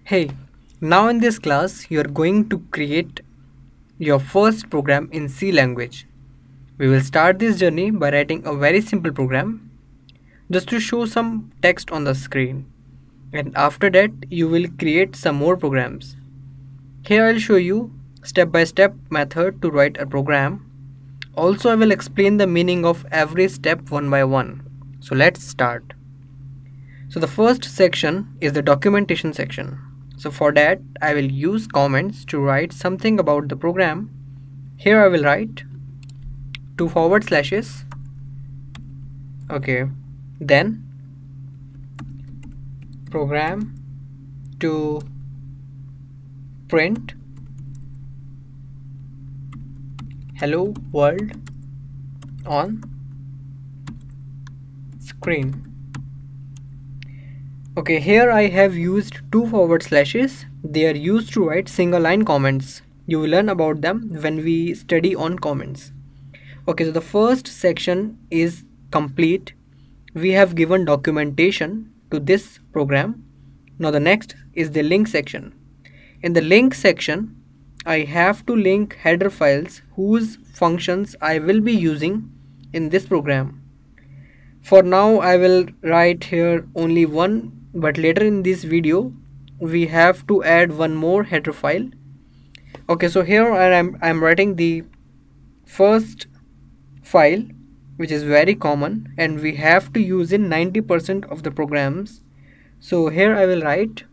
Hey, now in this class you are going to create your first program in C language. We will start this journey by writing a very simple program just to show some text on the screen, and after that you will create some more programs. Here I will show you step by step method to write a program. Also I will explain the meaning of every step one by one. So let's start. So the first section is the documentation section. So for that I will use comments to write something about the program. Here I will write two forward slashes. Okay, then program to print hello world on screen. Okay, here I have used two forward slashes. They are used to write single line comments. You will learn about them when we study on comments. Okay, so the first section is complete. We have given documentation to this program. Now the next is the link section. In the link section, I have to link header files whose functions I will be using in this program. For now I will write here only one, but later in this video we have to add one more header file. Okay, so here I'm writing the first file, which is very common and we have to use in 90% of the programs. So here I will write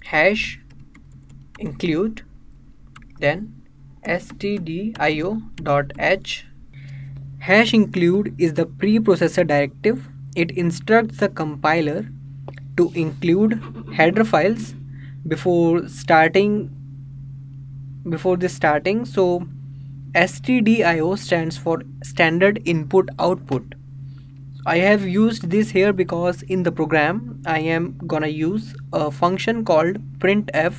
hash include, then stdio.h. Hash include is the preprocessor directive. It instructs the compiler to include header files before this starting. So stdio stands for standard input output. I have used this here because in the program I am gonna use a function called printf,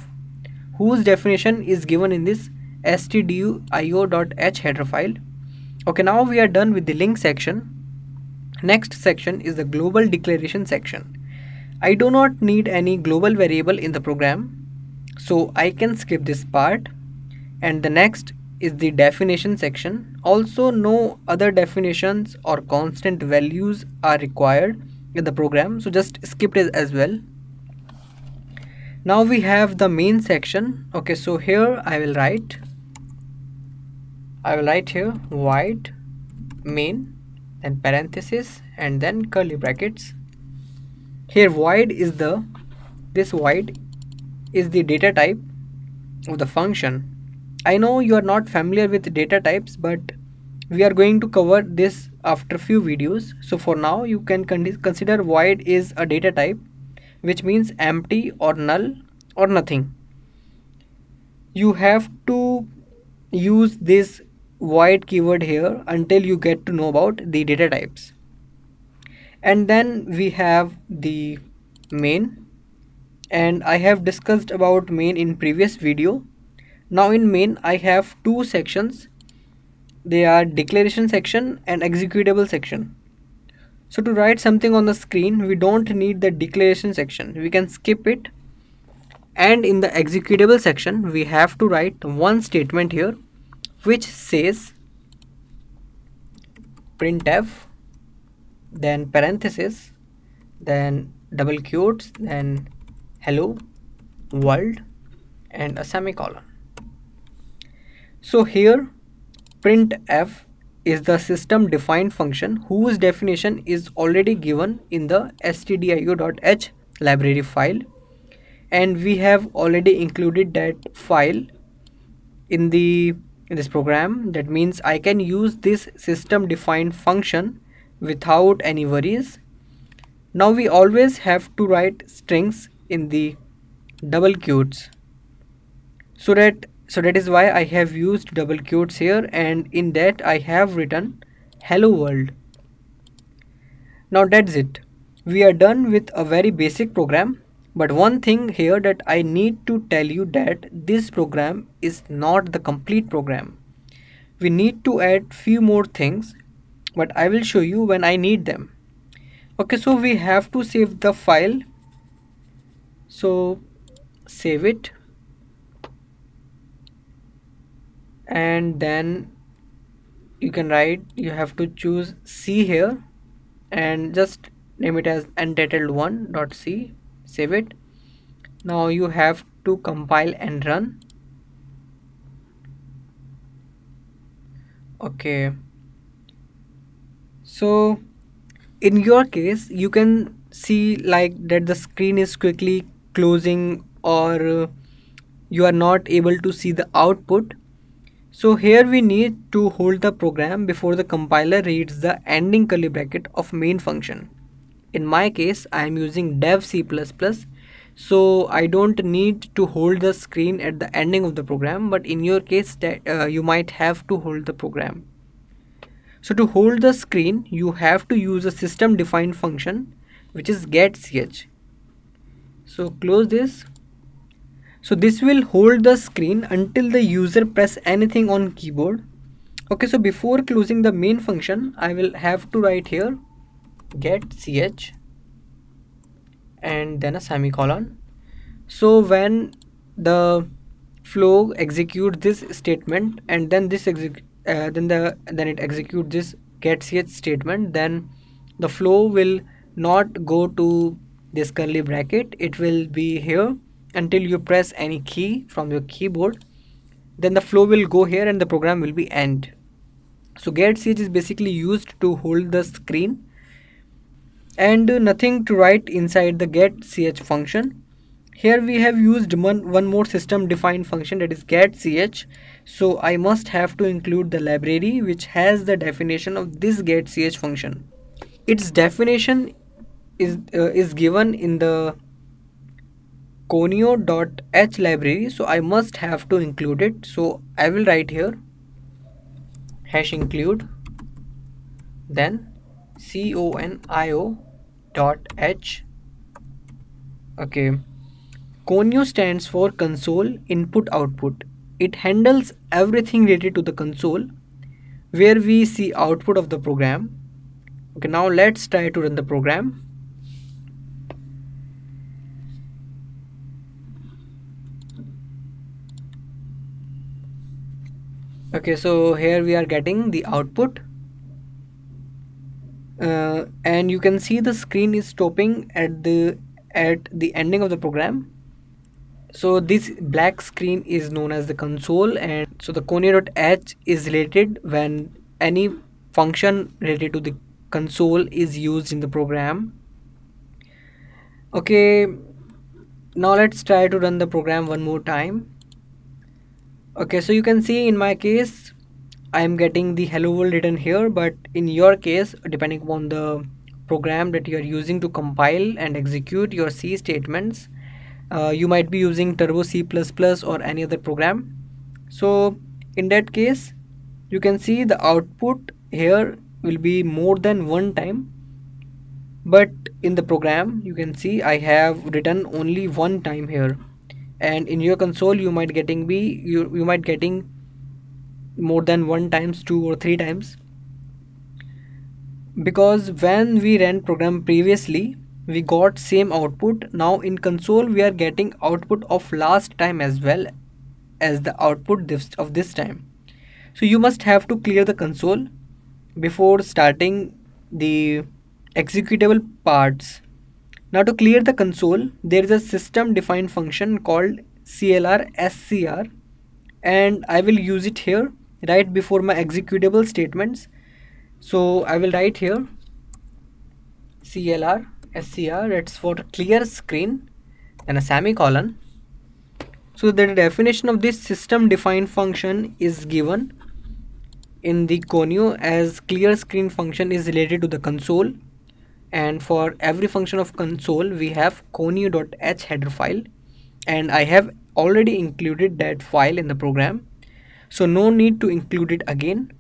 whose definition is given in this stdio.h header file. Okay, now we are done with the link section. Next section is the global declaration section. I do not need any global variable in the program, so I can skip this part. And the next is the definition section. Also, no other definitions or constant values are required in the program, so just skip it as well. Now we have the main section. Okay, so here I will write here void main, then parenthesis, and then curly brackets. Here void is the data type of the function. I know you are not familiar with data types, but we are going to cover this after few videos. So for now you can consider void is a data type, which means empty or null or nothing. You have to use this void keyword here until you get to know about the data types. And then we have the main, and I have discussed about main in previous video. Now in main I have two sections. They are declaration section and executable section. So to write something on the screen, we don't need the declaration section, we can skip it. And in the executable section we have to write one statement here, which says printf, then parenthesis, then double quotes, then hello world, and a semicolon. So here printf is the system defined function whose definition is already given in the stdio.h library file, and we have already included that file in this program. That means I can use this system defined function without any worries. Now we always have to write strings in the double quotes, so that is why I have used double quotes here, and in that I have written hello world. Now that's it. We are done with a very basic program, but one thing here that I need to tell you, that this program is not the complete program. We need to add few more things, but I will show you when I need them. Okay, so we have to save the file. So save it, and then you can write, you have to choose C here and just name it as untitled1.c, save it. Now you have to compile and run. Okay, so in your case you can see like that the screen is quickly closing, or you are not able to see the output. So here we need to hold the program before the compiler reads the ending curly bracket of main function. In my case I am using dev C++, so I don't need to hold the screen at the ending of the program, but in your case that you might have to hold the program. So to hold the screen you have to use a system defined function which is getch. So close this. So this will hold the screen until the user press anything on keyboard. Okay, so before closing the main function I will have to write here getch and then a semicolon. So when the flow executes this statement and then then it executes this getch statement, then the flow will not go to this curly bracket, it will be here until you press any key from your keyboard. Then the flow will go here and the program will be end. So getch is basically used to hold the screen, and nothing to write inside the getch function. Here we have used one more system defined function, that is getch. So I must have to include the library which has the definition of this getch function. Its definition is given in the conio.h library, so I must have to include it. So I will write here #include, then conio.h. okay, conio stands for console input output. It handles everything related to the console where we see output of the program. Okay, now let's try to run the program. Okay, so here we are getting the output, and you can see the screen is stopping at the ending of the program. So this black screen is known as the console, and so the conio.h is related when any function related to the console is used in the program. Okay, now let's try to run the program one more time. Okay, so you can see in my case I am getting the hello world written here, but in your case, depending upon the program that you are using to compile and execute your C statements, you might be using Turbo C++ or any other program. So in that case you can see the output here will be more than one time, but in the program you can see I have written only one time here, and in your console you might getting you might getting more than one times, two or three times, because when we ran program previously we got same output. Now in console we are getting output of last time as well as the output of this time. So you must have to clear the console before starting the executable parts. Now to clear the console there is a system defined function called clr_scr, and I will use it here right before my executable statements. So I will write here clr_scr, it's for clear screen and a semicolon. So the definition of this system defined function is given in the conio as clear screen function is related to the console, and for every function of console we have conio.h header file, and I have already included that file in the program, so no need to include it again.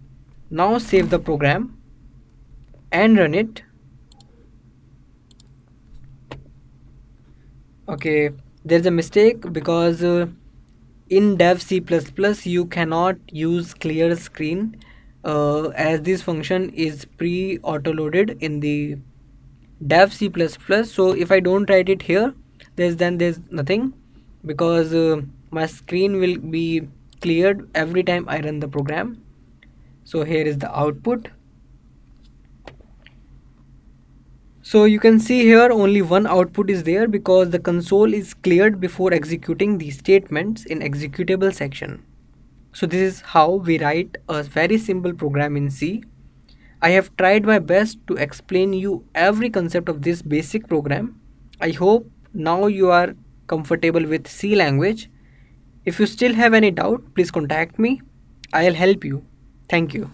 Now save the program and run it. Okay, there's a mistake because in dev C++ you cannot use clear screen as this function is pre-auto loaded in the dev C++. So if I don't write it here, there's nothing, because my screen will be cleared every time I run the program. So here is the output. So you can see here only one output is there because the console is cleared before executing these statements in executable section. So this is how we write a very simple program in C. I have tried my best to explain you every concept of this basic program. I hope now you are comfortable with C language. If you still have any doubt, please contact me. I'll help you. Thank you.